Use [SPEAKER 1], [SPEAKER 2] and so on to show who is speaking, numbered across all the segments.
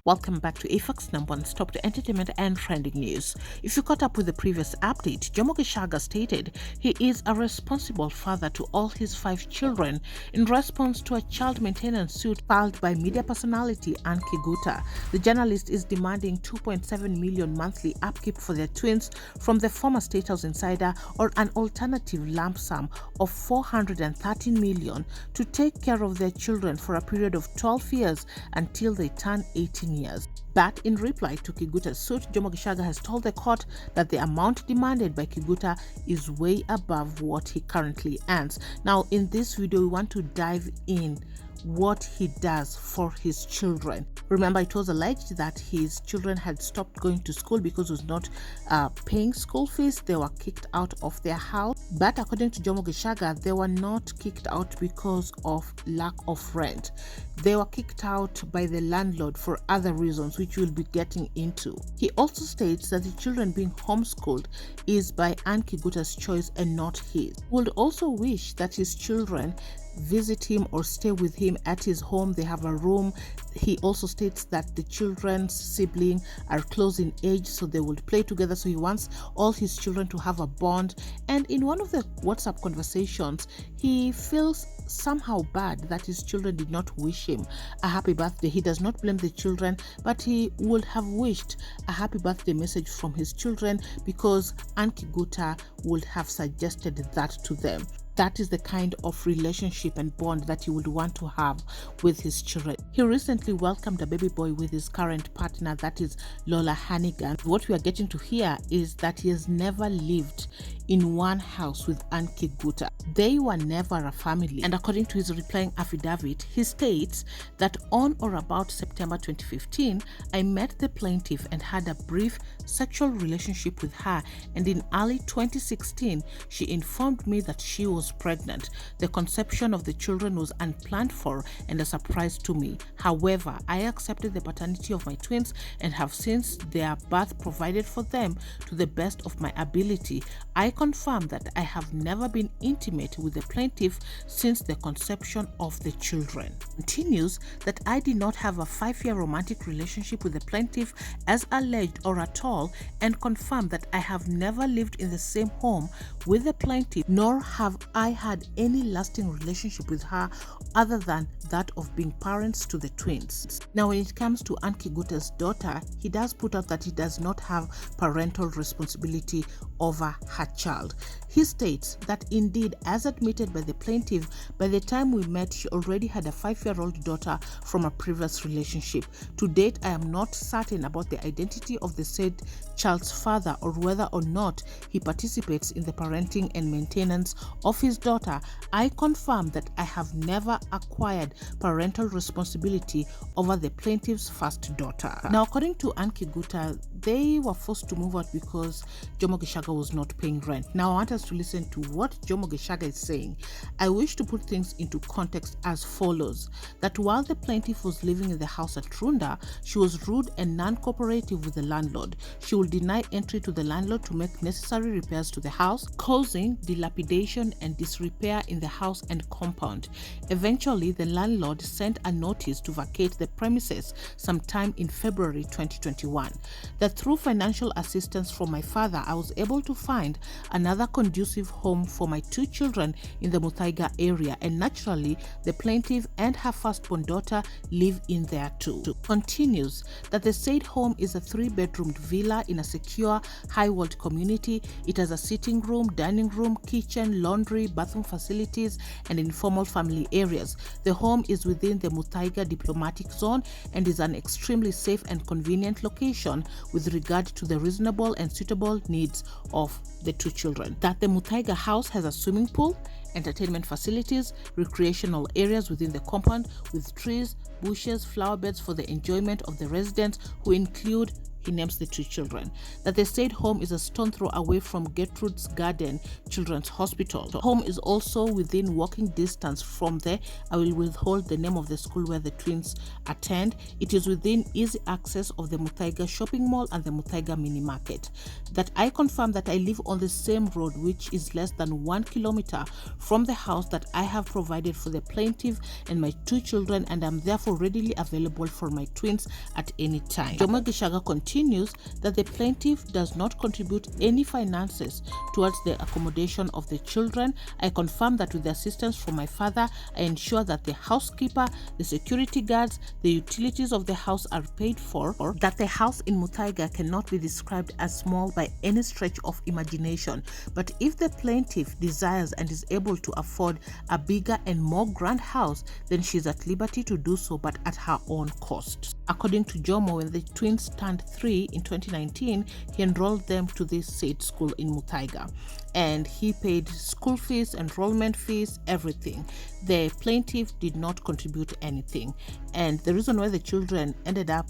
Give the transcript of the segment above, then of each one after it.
[SPEAKER 1] Welcome back to AFAX #1 Stop to Entertainment and Trending News. If you caught up with the previous update, Jomo Gecaga stated he is a responsible father to all his 5 children in response to a child maintenance suit filed by media personality Kiguta. The journalist is demanding 2.7 million monthly upkeep for their twins from the former State House insider or an alternative lump sum of 413 million to take care of their children for a period of 12 years until they turn 18 years. But in reply to Kiguta's suit, Jomo Gecaga has told the court that the amount demanded by Kiguta is way above what he currently earns. Now, in this video, we want to dive in what he does for his children. Remember, it was alleged that his children had stopped going to school because he was not paying school fees. They were kicked out of their house. But according to Jomo Gecaga, they were not kicked out because of lack of rent. They were kicked out by the landlord for other reasons, which we'll be getting into. He also states that the children being homeschooled is by Kiguta's choice and not his. He would also wish that his children visit him or stay with him at his home. They have a room. He also states that the children's siblings are close in age, so they would play together. So he wants all his children to have a bond. And in one of the WhatsApp conversations, he feels somehow bad that his children did not wish him a happy birthday. He does not blame the children, but he would have wished a happy birthday message from his children because Kiguta would have suggested that to them. That is the kind of relationship and bond that he would want to have with his children. He recently welcomed a baby boy with his current partner, that is Lola Hannigan. What we are getting to hear is that he has never lived in one house with Kiguta. They were never a family. And according to his replying affidavit, he states that on or about September 2015, I met the plaintiff and had a brief sexual relationship with her, and in early 2016, she informed me that she was pregnant. The conception of the children was unplanned for and a surprise to me. However, I accepted the paternity of my twins and have since their birth provided for them to the best of my ability. I confirm that I have never been intimate with the plaintiff since the conception of the children. Continues that I did not have a 5-year romantic relationship with the plaintiff as alleged or at all, and confirm that I have never lived in the same home with the plaintiff, nor have I had any lasting relationship with her other than that of being parents to the twins. Now, when it comes to Kiguta's daughter, he does put out that he does not have parental responsibility over her child. He states that indeed, as admitted by the plaintiff, by the time we met, she already had a 5-year-old daughter from a previous relationship. To date, I am not certain about the identity of the said child's father or whether or not he participates in the parenting and maintenance of his daughter. I confirm that I have never acquired parental responsibility over the plaintiff's first daughter. Now, according to Kiguta, they were forced to move out because Jomo Gecaga was not paying rent. Now, I want us to listen to what Jomo Gecaga is saying. I wish to put things into context as follows: that while the plaintiff was living in the house at Runda, she was rude and non-cooperative with the landlord. She would deny entry to the landlord to make necessary repairs to the house, causing dilapidation and disrepair in the house and compound. Eventually, the landlord sent a notice to vacate the premises sometime in February 2021. That through financial assistance from my father, I was able to find another conducive home for my 2 children in the Muthaiga area, and naturally, the plaintiff and her firstborn daughter live in there too. Continues that the said home is a 3-bedroomed villa in a secure, high-walled community. It has a sitting room, dining room, kitchen, laundry, bathroom facilities, and informal family areas. The home is within the Muthaiga diplomatic zone and is an extremely safe and convenient location with regard to the reasonable and suitable needs of the 2 children. That the Muthaiga house has a swimming pool, entertainment facilities, recreational areas within the compound with trees, bushes, flower beds for the enjoyment of the residents, who include he names the 2 children. That they stayed home is a stone throw away from Gertrude's Garden Children's Hospital. The home is also within walking distance from there. I will withhold the name of the school where the twins attend. It is within easy access of the Muthaiga shopping mall and the Muthaiga mini market. That I confirm that I live on the same road, which is less than 1 kilometer from the house that I have provided for the plaintiff and my 2 children, and am therefore readily available for my twins at any time. Jomo Gecaga continues that the plaintiff does not contribute any finances towards the accommodation of the children. I confirm that with the assistance from my father, I ensure that the housekeeper, the security guards, the utilities of the house are paid for, or that the house in Muthaiga cannot be described as small by any stretch of imagination. But if the plaintiff desires and is able to afford a bigger and more grand house, then she is at liberty to do so, but at her own cost. According to Jomo, when the twins turned 3 in 2019, he enrolled them to this said school in Muthaiga, and he paid school fees, enrollment fees, everything. The plaintiff did not contribute anything, and the reason why the children ended up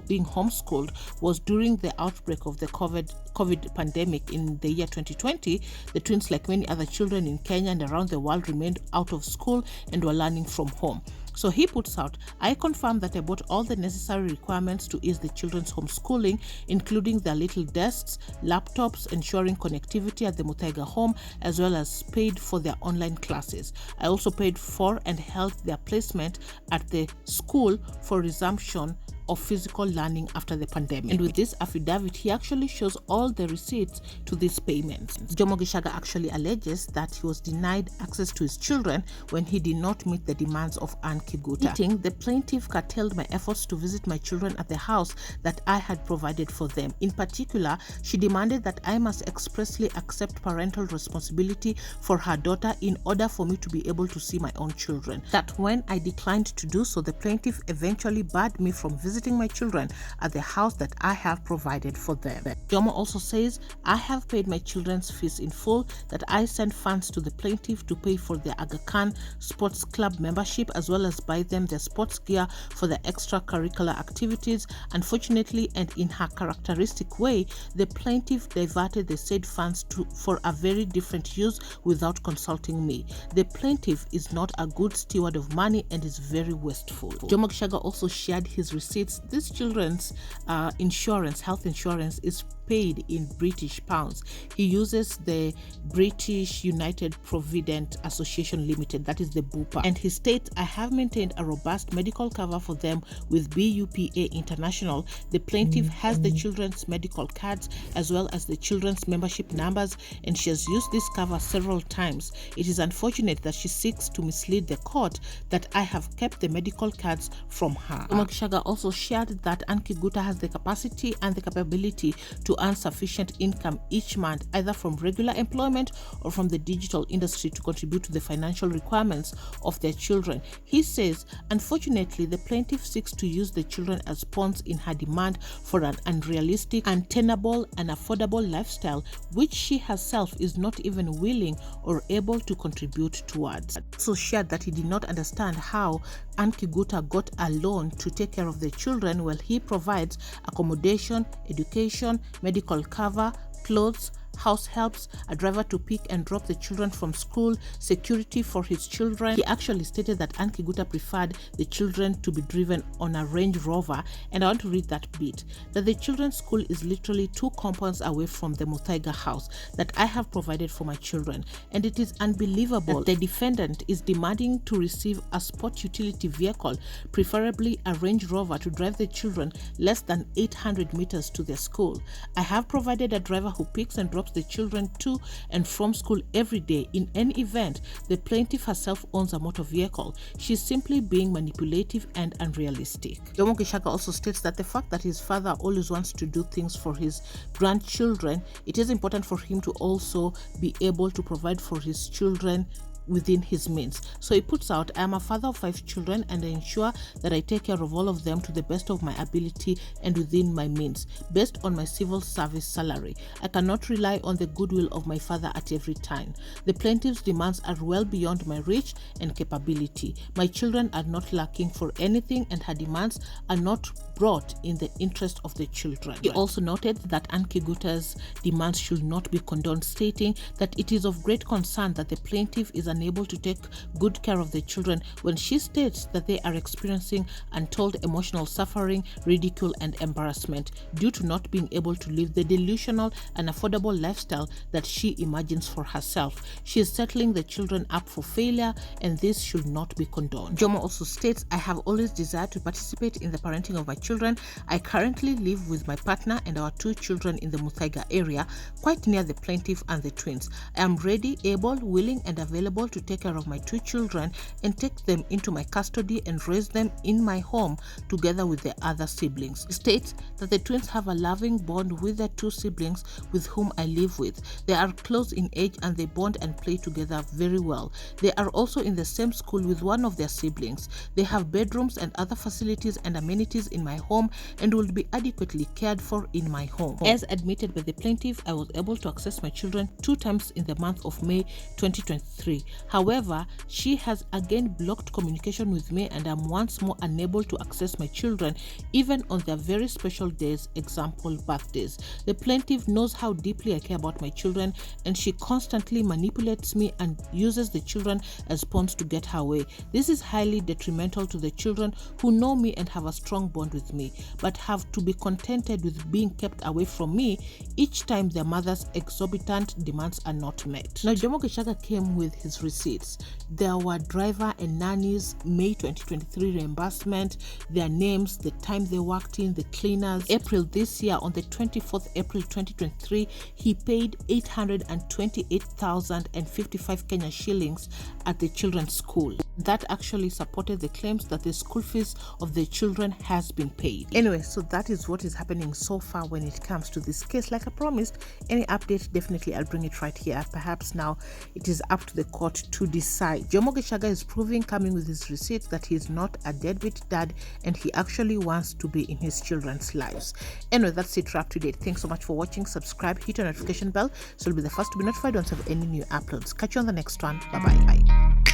[SPEAKER 1] being homeschooled was during the outbreak of the COVID pandemic in the year 2020. The twins, like many other children in Kenya and around the world, remained out of school and were learning from home. So he puts out, I confirm that I bought all the necessary requirements to ease the children's homeschooling, including their little desks, laptops, ensuring connectivity at the Muthaiga home, as well as paid for their online classes. I also paid for and held their placement at the school for resumption of physical learning after the pandemic. And with this affidavit, he actually shows all the receipts to these payments. Jomo Gecaga actually alleges that he was denied access to his children when he did not meet the demands of Kiguta. The plaintiff curtailed my efforts to visit my children at the house that I had provided for them. In particular, she demanded that I must expressly accept parental responsibility for her daughter in order for me to be able to see my own children. That when I declined to do so, the plaintiff eventually barred me from visiting my children at the house that I have provided for them. Jomo also says, I have paid my children's fees in full, that I sent funds to the plaintiff to pay for their Aga Khan Sports Club membership, as well as buy them their sports gear for their extracurricular activities. Unfortunately, and in her characteristic way, the plaintiff diverted the said funds for a very different use without consulting me. The plaintiff is not a good steward of money and is very wasteful. Jomo Gecaga also shared his receipts. This children's health insurance is paid in British pounds. He uses the British United Provident Association Limited, that is the BUPA, and he states, I have maintained a robust medical cover for them with BUPA International. The plaintiff has the children's medical cards as well as the children's membership numbers, and she has used this cover several times. It is unfortunate that she seeks to mislead the court that I have kept the medical cards from her. Jomo Gecaga also shared that Kiguta has the capacity and the capability to earn sufficient income each month, either from regular employment or from the digital industry, to contribute to the financial requirements of their children. He says, unfortunately, the plaintiff seeks to use the children as pawns in her demand for an unrealistic, untenable, and affordable lifestyle, which she herself is not even willing or able to contribute towards. So shared that he did not understand how Kiguta got a loan to take care of the children while he provides accommodation, education, medical cover, clothes, house helps, a driver to pick and drop the children from school, security for his children. He actually stated that Kiguta preferred the children to be driven on a Range Rover, and I want to read that bit, that the children's school is literally 2 compounds away from the Muthaiga house that I have provided for my children, and it is unbelievable that the defendant is demanding to receive a sport utility vehicle, preferably a Range Rover, to drive the children less than 800 meters to their school. I have provided a driver who picks and drops the children to and from school every day. In any event, the plaintiff herself owns a motor vehicle. She is simply being manipulative and unrealistic. Jomo Gecaga also states that the fact that his father always wants to do things for his grandchildren, it is important for him to also be able to provide for his children within his means. So he puts out, I am a father of 5 children and I ensure that I take care of all of them to the best of my ability and within my means, based on my civil service salary. I cannot rely on the goodwill of my father at every time. The plaintiff's demands are well beyond my reach and capability. My children are not lacking for anything, and her demands are not brought in the interest of the children. He also noted that Aunt Kiguta's demands should not be condoned, stating that it is of great concern that the plaintiff is unable to take good care of the children when she states that they are experiencing untold emotional suffering, ridicule, and embarrassment due to not being able to live the delusional and affordable lifestyle that she imagines for herself. She is settling the children up for failure, and this should not be condoned. Jomo also states, I have always desired to participate in the parenting of my children. I currently live with my partner and our 2 children in the Muthaiga area, quite near the plaintiff and the twins. I am ready, able, willing, and available to take care of my 2 children and take them into my custody and raise them in my home together with their other siblings. He states that the twins have a loving bond with their 2 siblings with whom I live with. They are close in age and they bond and play together very well. They are also in the same school with one of their siblings. They have bedrooms and other facilities and amenities in my home and will be adequately cared for in my home. As admitted by the plaintiff, I was able to access my children 2 times in the month of May 2023. However, she has again blocked communication with me and I'm once more unable to access my children even on their very special days, example birthdays. The plaintiff knows how deeply I care about my children and she constantly manipulates me and uses the children as pawns to get her way. This is highly detrimental to the children who know me and have a strong bond with me, but have to be contented with being kept away from me each time their mother's exorbitant demands are not met. Now, Jomo Gecaga came with his receipts. There were driver and nannies May 2023 reimbursement, their names, the time they worked in, the cleaners. April this year, on the 24th April 2023, he paid 828,055 Kenya shillings at the children's school. That actually supported the claims that the school fees of the children has been paid. Anyway, so that is what is happening so far when it comes to this case. Like I promised, any update, definitely I'll bring it right here. Perhaps now it is up to the court to decide. Jomo Gecaga is proving, coming with his receipts, that he is not a deadbeat dad and he actually wants to be in his children's lives. Anyway, that's it for up to date. Thanks so much for watching. Subscribe, hit the notification bell so you'll be the first to be notified once I have any new uploads. Catch you on the next one. Bye bye.